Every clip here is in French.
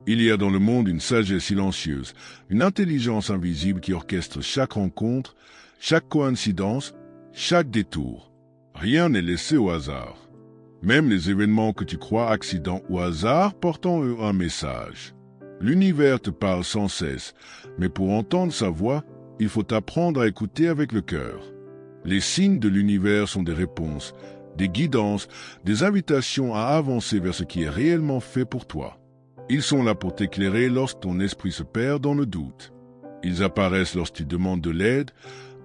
Il y a dans le monde une sagesse silencieuse, une intelligence invisible qui orchestre chaque rencontre, chaque coïncidence, chaque détour. Rien n'est laissé au hasard. Même les événements que tu crois accidents ou hasard portent en eux un message. L'univers te parle sans cesse, mais pour entendre sa voix, il faut apprendre à écouter avec le cœur. Les signes de l'univers sont des réponses, des guidances, des invitations à avancer vers ce qui est réellement fait pour toi. Ils sont là pour t'éclairer lorsque ton esprit se perd dans le doute. Ils apparaissent lorsque tu demandes de l'aide,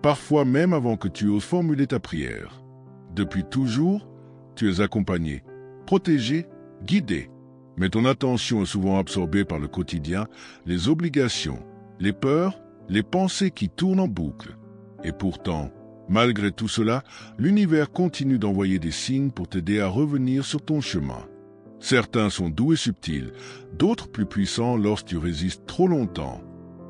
parfois même avant que tu oses formuler ta prière. Depuis toujours, tu es accompagné, protégé, guidé. Mais ton attention est souvent absorbée par le quotidien, les obligations, les peurs, les pensées qui tournent en boucle. Et pourtant, malgré tout cela, l'univers continue d'envoyer des signes pour t'aider à revenir sur ton chemin. Certains sont doux et subtils, d'autres plus puissants lorsque tu résistes trop longtemps.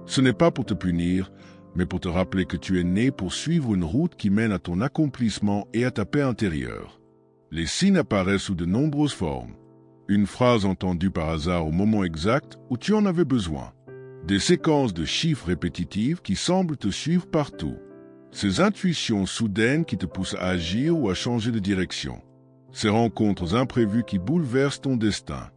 Ce n'est pas pour te punir, mais pour te rappeler que tu es né pour suivre une route qui mène à ton accomplissement et à ta paix intérieure. Les signes apparaissent sous de nombreuses formes. Une phrase entendue par hasard au moment exact où tu en avais besoin. Des séquences de chiffres répétitives qui semblent te suivre partout. Ces intuitions soudaines qui te poussent à agir ou à changer de direction. Ces rencontres imprévues qui bouleversent ton destin.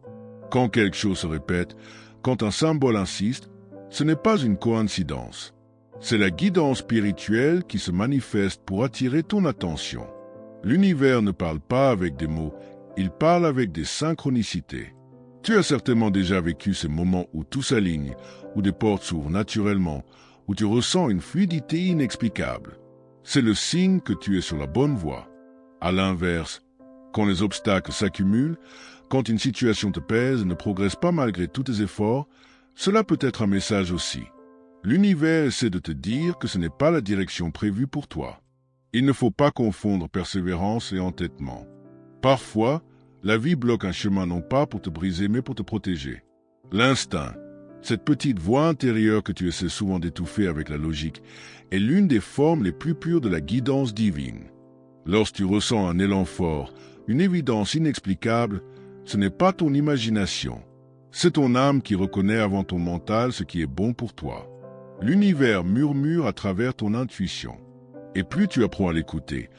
Quand quelque chose se répète, quand un symbole insiste, ce n'est pas une coïncidence. C'est la guidance spirituelle qui se manifeste pour attirer ton attention. L'univers ne parle pas avec des mots, il parle avec des synchronicités. Tu as certainement déjà vécu ces moments où tout s'aligne, où des portes s'ouvrent naturellement, où tu ressens une fluidité inexplicable. C'est le signe que tu es sur la bonne voie. À l'inverse, quand les obstacles s'accumulent, quand une situation te pèse et ne progresse pas malgré tous tes efforts, cela peut être un message aussi. L'univers essaie de te dire que ce n'est pas la direction prévue pour toi. Il ne faut pas confondre persévérance et entêtement. Parfois, la vie bloque un chemin non pas pour te briser mais pour te protéger. L'instinct, cette petite voix intérieure que tu essaies souvent d'étouffer avec la logique, est l'une des formes les plus pures de la guidance divine. Lorsque tu ressens un élan fort, une évidence inexplicable, ce n'est pas ton imagination. C'est ton âme qui reconnaît avant ton mental ce qui est bon pour toi. L'univers murmure à travers ton intuition. Et plus tu apprends à l'écouter,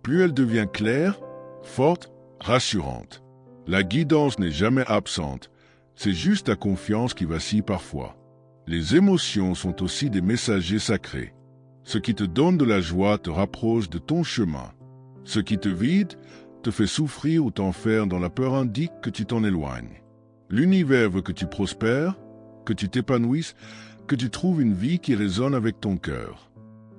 plus elle devient claire, forte, rassurante. La guidance n'est jamais absente, c'est juste ta confiance qui vacille parfois. Les émotions sont aussi des messagers sacrés. Ce qui te donne de la joie te rapproche de ton chemin. Ce qui te vide, te fait souffrir ou t'enferme dans la peur indique que tu t'en éloignes. L'univers veut que tu prospères, que tu t'épanouisses, que tu trouves une vie qui résonne avec ton cœur.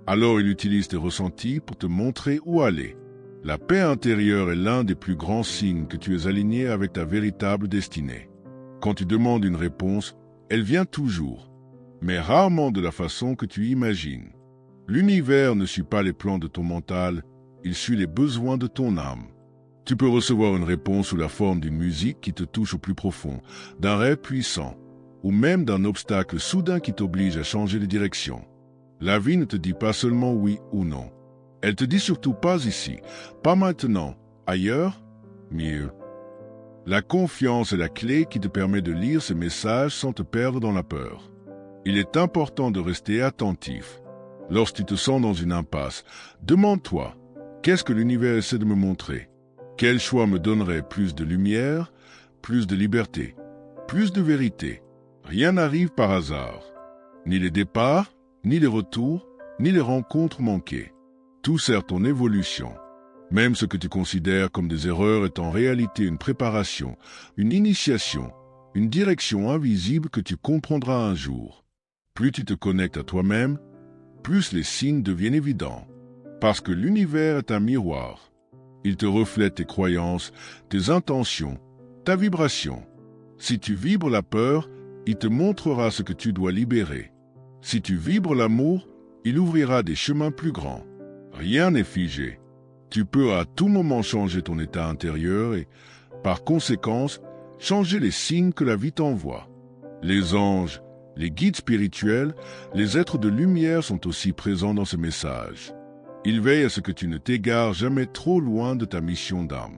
Alors il utilise tes ressentis pour te montrer où aller. La paix intérieure est l'un des plus grands signes que tu es aligné avec ta véritable destinée. Quand tu demandes une réponse, elle vient toujours, mais rarement de la façon que tu imagines. L'univers ne suit pas les plans de ton mental, il suit les besoins de ton âme. Tu peux recevoir une réponse sous la forme d'une musique qui te touche au plus profond, d'un rêve puissant, ou même d'un obstacle soudain qui t'oblige à changer de direction. La vie ne te dit pas seulement oui ou non. Elle te dit surtout pas ici, pas maintenant, ailleurs, mieux. La confiance est la clé qui te permet de lire ces messages sans te perdre dans la peur. Il est important de rester attentif. Lorsque tu te sens dans une impasse, demande-toi, qu'est-ce que l'univers essaie de me montrer? Quel choix me donnerait plus de lumière, plus de liberté, plus de vérité? Rien n'arrive par hasard. Ni les départs, ni les retours, ni les rencontres manquées. Tout sert ton évolution. Même ce que tu considères comme des erreurs est en réalité une préparation, une initiation, une direction invisible que tu comprendras un jour. Plus tu te connectes à toi-même, plus les signes deviennent évidents. Parce que l'univers est un miroir. Il te reflète tes croyances, tes intentions, ta vibration. Si tu vibres la peur, il te montrera ce que tu dois libérer. Si tu vibres l'amour, il ouvrira des chemins plus grands. Rien n'est figé. Tu peux à tout moment changer ton état intérieur et, par conséquence, changer les signes que la vie t'envoie. Les anges, les guides spirituels, les êtres de lumière sont aussi présents dans ce message. Ils veillent à ce que tu ne t'égares jamais trop loin de ta mission d'âme.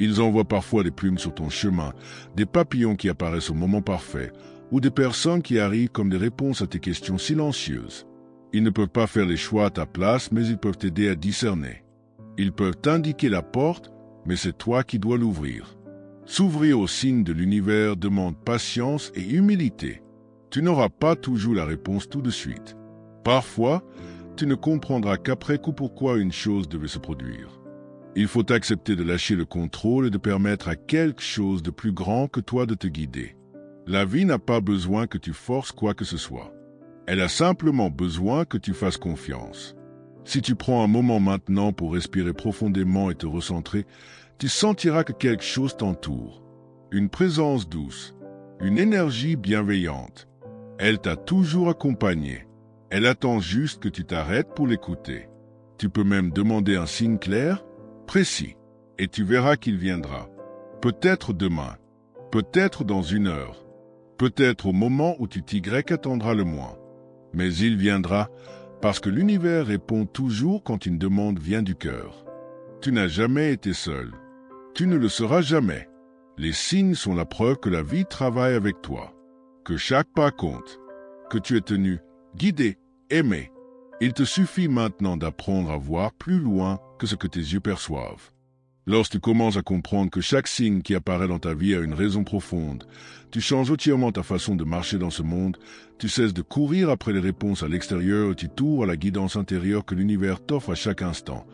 Ils envoient parfois des plumes sur ton chemin, des papillons qui apparaissent au moment parfait, ou des personnes qui arrivent comme des réponses à tes questions silencieuses. Ils ne peuvent pas faire les choix à ta place, mais ils peuvent t'aider à discerner. Ils peuvent t'indiquer la porte, mais c'est toi qui dois l'ouvrir. S'ouvrir aux signes de l'univers demande patience et humilité. Tu n'auras pas toujours la réponse tout de suite. Parfois, tu ne comprendras qu'après coup pourquoi une chose devait se produire. Il faut accepter de lâcher le contrôle et de permettre à quelque chose de plus grand que toi de te guider. La vie n'a pas besoin que tu forces quoi que ce soit. Elle a simplement besoin que tu fasses confiance. Si tu prends un moment maintenant pour respirer profondément et te recentrer, tu sentiras que quelque chose t'entoure. Une présence douce, une énergie bienveillante. Elle t'a toujours accompagné. Elle attend juste que tu t'arrêtes pour l'écouter. Tu peux même demander un signe clair, précis, et tu verras qu'il viendra. Peut-être demain, peut-être dans 1 heure, peut-être au moment où tu t'y attendras le moins. Mais il viendra parce que l'univers répond toujours quand une demande vient du cœur. Tu n'as jamais été seul. Tu ne le seras jamais. Les signes sont la preuve que la vie travaille avec toi, que chaque pas compte, que tu es tenu, guidé, aimé. Il te suffit maintenant d'apprendre à voir plus loin que ce que tes yeux perçoivent. Lorsque tu commences à comprendre que chaque signe qui apparaît dans ta vie a une raison profonde, tu changes entièrement ta façon de marcher dans ce monde, tu cesses de courir après les réponses à l'extérieur et tu t'ouvres à la guidance intérieure que l'univers t'offre à chaque instant,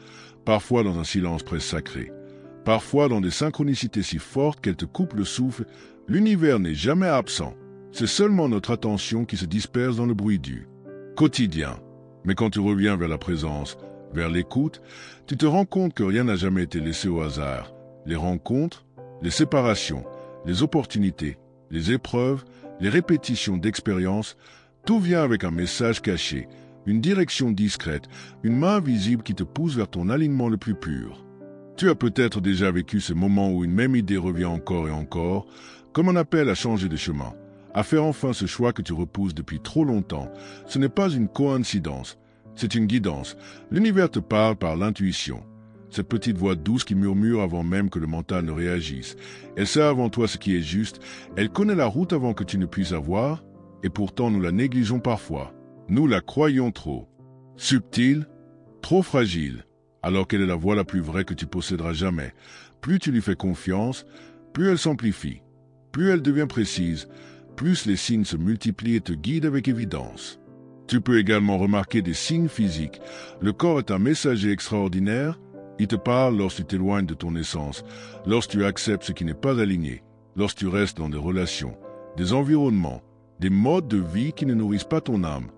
parfois dans un silence presque sacré, parfois dans des synchronicités si fortes qu'elles te coupent le souffle. L'univers n'est jamais absent, c'est seulement notre attention qui se disperse dans le bruit du quotidien. Mais quand tu reviens vers la présence, vers l'écoute, tu te rends compte que rien n'a jamais été laissé au hasard. Les rencontres, les séparations, les opportunités, les épreuves, les répétitions d'expériences, tout vient avec un message caché, une direction discrète, une main invisible qui te pousse vers ton alignement le plus pur. Tu as peut-être déjà vécu ces moments où une même idée revient encore et encore, comme un appel à changer de chemin, à faire enfin ce choix que tu repousses depuis trop longtemps. Ce n'est pas une coïncidence. C'est une guidance. L'univers te parle par l'intuition. Cette petite voix douce qui murmure avant même que le mental ne réagisse. Elle sait avant toi ce qui est juste. Elle connaît la route avant que tu ne puisses la voir. Et pourtant nous la négligeons parfois. Nous la croyons trop. Subtile, trop fragile. Alors qu'elle est la voix la plus vraie que tu posséderas jamais. Plus tu lui fais confiance, plus elle s'amplifie. Plus elle devient précise, plus les signes se multiplient et te guident avec évidence. Tu peux également remarquer des signes physiques. Le corps est un messager extraordinaire. Il te parle lorsque tu t'éloignes de ton essence, lorsque tu acceptes ce qui n'est pas aligné, lorsque tu restes dans des relations, des environnements, des modes de vie qui ne nourrissent pas ton âme.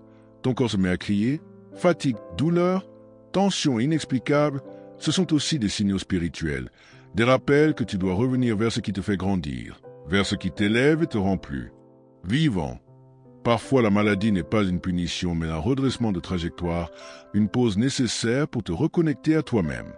Ton corps se met à crier, fatigue, douleur, tension inexplicable. Ce sont aussi des signaux spirituels, des rappels que tu dois revenir vers ce qui te fait grandir, vers ce qui t'élève et te rend plus vivant. Parfois, la maladie n'est pas une punition, mais un redressement de trajectoire, une pause nécessaire pour te reconnecter à toi-même.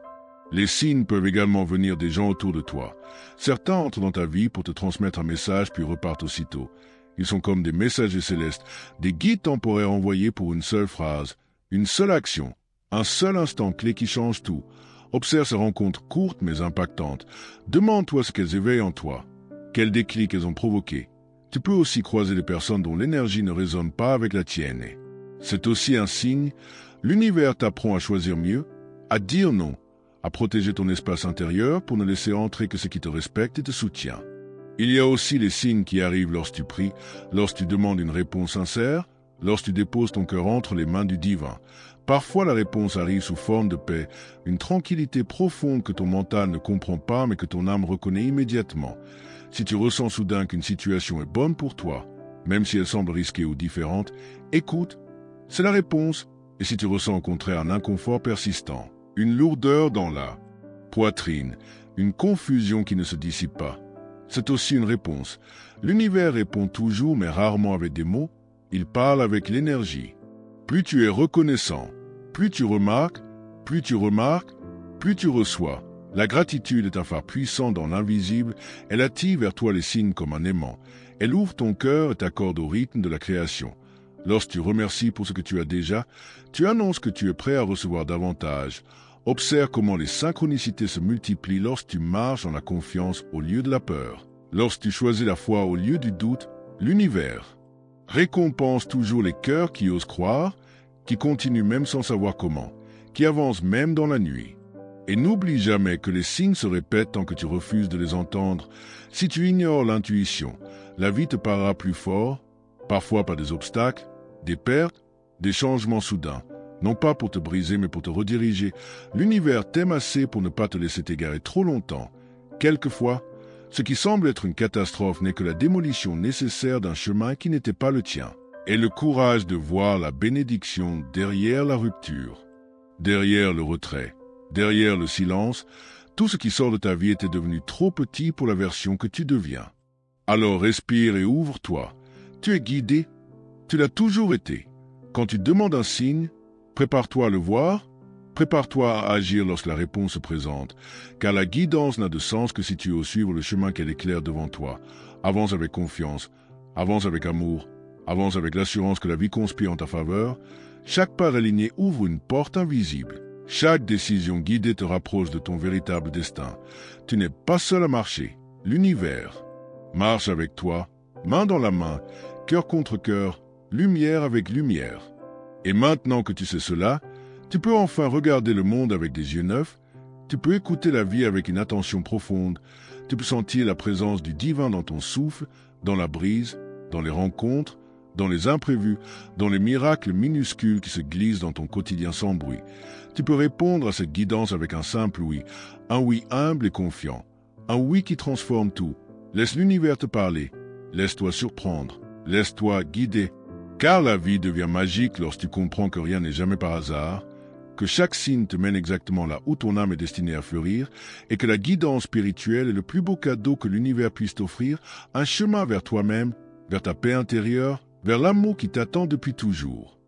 Les signes peuvent également venir des gens autour de toi. Certains entrent dans ta vie pour te transmettre un message puis repartent aussitôt. Ils sont comme des messagers célestes, des guides temporaires envoyés pour une seule phrase, une seule action, un seul instant clé qui change tout. Observe ces rencontres courtes mais impactantes. Demande-toi ce qu'elles éveillent en toi, quel déclic elles ont provoqué. Tu peux aussi croiser des personnes dont l'énergie ne résonne pas avec la tienne. C'est aussi un signe. L'univers t'apprend à choisir mieux, à dire non, à protéger ton espace intérieur pour ne laisser entrer que ce qui te respecte et te soutient. Il y a aussi les signes qui arrivent lorsque tu pries, lorsque tu demandes une réponse sincère, lorsque tu déposes ton cœur entre les mains du divin. Parfois la réponse arrive sous forme de paix, une tranquillité profonde que ton mental ne comprend pas mais que ton âme reconnaît immédiatement. Si tu ressens soudain qu'une situation est bonne pour toi, même si elle semble risquée ou différente, écoute, c'est la réponse. Et si tu ressens au contraire un inconfort persistant, une lourdeur dans la poitrine, une confusion qui ne se dissipe pas, c'est aussi une réponse. L'univers répond toujours mais rarement avec des mots, il parle avec l'énergie. Plus tu es reconnaissant, plus tu remarques, plus tu reçois. La gratitude est un phare puissant dans l'invisible, elle attire vers toi les signes comme un aimant. Elle ouvre ton cœur et t'accorde au rythme de la création. Lorsque tu remercies pour ce que tu as déjà, tu annonces que tu es prêt à recevoir davantage. Observe comment les synchronicités se multiplient lorsque tu marches dans la confiance au lieu de la peur. Lorsque tu choisis la foi au lieu du doute, l'univers récompense toujours les cœurs qui osent croire, qui continuent même sans savoir comment, qui avancent même dans la nuit. Et n'oublie jamais que les signes se répètent tant que tu refuses de les entendre. Si tu ignores l'intuition, la vie te parlera plus fort, parfois par des obstacles, des pertes, des changements soudains, non pas pour te briser mais pour te rediriger. L'univers t'aime assez pour ne pas te laisser t'égarer trop longtemps. Quelquefois, ce qui semble être une catastrophe n'est que la démolition nécessaire d'un chemin qui n'était pas le tien. Et le courage de voir la bénédiction derrière la rupture, derrière le retrait, derrière le silence, tout ce qui sort de ta vie était devenu trop petit pour la version que tu deviens. Alors respire et ouvre-toi. Tu es guidé, tu l'as toujours été. Quand tu demandes un signe, prépare-toi à le voir, prépare-toi à agir lorsque la réponse se présente, car la guidance n'a de sens que si tu oses suivre le chemin qu'elle éclaire devant toi. Avance avec confiance, avance avec amour, avance avec l'assurance que la vie conspire en ta faveur. Chaque pas aligné ouvre une porte invisible. Chaque décision guidée te rapproche de ton véritable destin. Tu n'es pas seul à marcher. L'univers marche avec toi, main dans la main, cœur contre cœur, lumière avec lumière. Et maintenant que tu sais cela, tu peux enfin regarder le monde avec des yeux neufs, tu peux écouter la vie avec une attention profonde, tu peux sentir la présence du divin dans ton souffle, dans la brise, dans les rencontres, dans les imprévus, dans les miracles minuscules qui se glissent dans ton quotidien sans bruit. Tu peux répondre à cette guidance avec un simple oui, un oui humble et confiant, un oui qui transforme tout. Laisse l'univers te parler, laisse-toi surprendre, laisse-toi guider, car la vie devient magique lorsque tu comprends que rien n'est jamais par hasard, que chaque signe te mène exactement là où ton âme est destinée à fleurir, et que la guidance spirituelle est le plus beau cadeau que l'univers puisse t'offrir, un chemin vers toi-même, vers ta paix intérieure, vers l'amour qui t'attend depuis toujours.